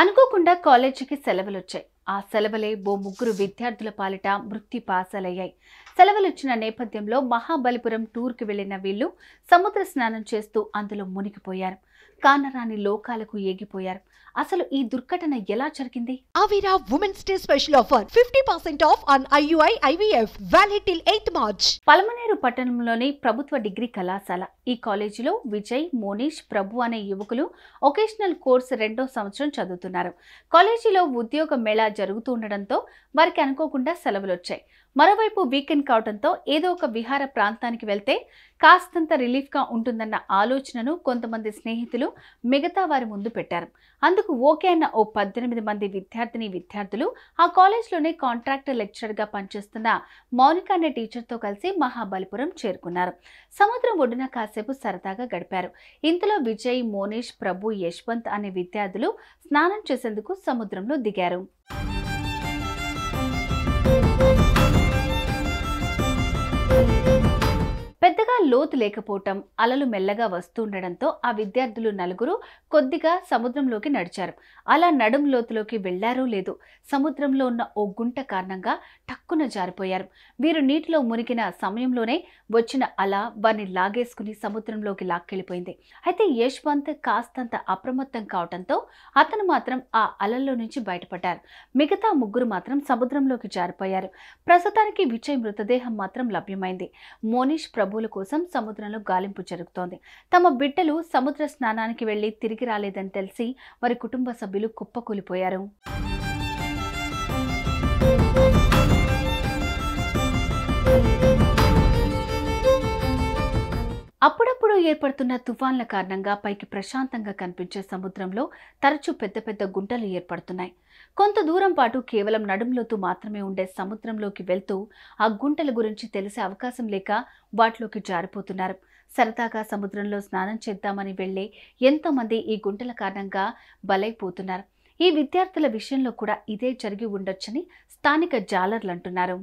అనుకోకుండా కాలేజీకి సెలవులొచ్చాయి. ఆ సెలవులే ముగ్గురు విద్యార్థుల పాలిట వృత్తి పాసాలయ్యాయి. సెలవులిచ్చిన నేపథ్యంలో మహాబలిపురం టూర్కి వెళ్లిన వీళ్లు సముద్ర స్నానం చేస్తూ అందులో మునిగిపోయారు. కానరాని లోకాలకు ఏగిపోయారు. అసలు ఈ దుర్ఘటన ఎలా జరిగింది? Avira Women's Day special offer 50% off on IUI IVF valid till 8th March. Palamaner పట్టణంలోని ప్రభుత్వ డిగ్రీ కళాశాల. ఈ కాలేజీలో విజయ్, మోనిష్, ప్రభు అనే యువకులు వొకేషనల్ కోర్సు 2వ సంవత్సరం చదువుతున్నారు. కాలేజీలో ఉద్యోగ మేళా జరుగుతూ ఉండడంతో వారికి అనుకోకుండా సెలవులొచ్చాయి. మరోవైపు వీకెండ్ కావడంతో ఏదో ఒక విహార ప్రాంతానికి వెళ్తే కాస్తంత రిలీఫ్గా ఉంటుందన్న ఆలోచనను కొంతమంది స్నేహితులు మిగతా వారి ముందు పెట్టారు. అందుకు ఓకే అన్న ఓ 18 మంది విద్యార్థులు ఆ కాలేజ్లోనే కాంట్రాక్ట్ లెక్చరర్గా పనిచేస్తున్న మౌనిక అనే టీచర్తో కలిసి మహాబలిపురం చేరుకున్నారు. సముద్రం ఒడ్డున కాసేపు సరదాగా గడిపారు. ఇంతలో విజయ్, మోనిష్, ప్రభు, యశ్వంత్ అనే విద్యార్థులు స్నానం చేసేందుకు సముద్రంలో దిగారు. పెద్దగా లోతు లేకపోవటం, అలలు మెల్లగా వస్తుండడంతో ఆ విద్యార్థులు నలుగురు కొద్దిగా సముద్రంలోకి నడిచారు. అలా నడుం లోతులోకి వెళ్లారో లేదో సముద్రంలో ఉన్న ఓ గుంట కారణంగా టక్కున జారిపోయారు. వీరు నీటిలో మునిగిన సమయంలోనే వచ్చిన అల వారిని లాగేసుకుని సముద్రంలోకి లాక్కెళ్లిపోయింది. అయితే యశ్వంత్ కాస్తంత అప్రమత్తం కావడంతో అతను మాత్రం ఆ అలల్లో నుంచి బయటపడ్డారు. మిగతా ముగ్గురు మాత్రం సముద్రంలోకి జారిపోయారు. ప్రస్తుతానికి విజయ్ మృతదేహం మాత్రం లభ్యమైంది. మోనిష్, ప్రభుల కోసం సముద్రంలో గాలింపు జరుగుతోంది. తమ బిడ్డలు సముద్ర స్నానానికి వెళ్లి తిరిగి రాలేదని తెలిసి వారి కుటుంబ సభ్యులు కుప్పకూలిపోయారు. అప్పుడప్పుడు ఏర్పడుతున్న తుఫాన్ల కారణంగా పైకి ప్రశాంతంగా కనిపించే సముద్రంలో తరచూ పెద్ద పెద్ద గుంటలు ఏర్పడుతున్నాయి. కొంత దూరం పాటు కేవలం నడుంలోతు మాత్రమే ఉండే సముద్రంలోకి వెళ్తూ ఆ గుంటల గురించి తెలిసే అవకాశం లేక వాటిలోకి జారిపోతున్నారు. సరదాగా సముద్రంలో స్నానం చేద్దామని వెళ్లే ఎంతోమంది ఈ గుంటల కారణంగా బలైపోతున్నారు. ఈ విద్యార్థుల విషయంలో కూడా ఇదే జరిగి ఉండొచ్చని స్థానిక జాలర్లు అంటున్నారు.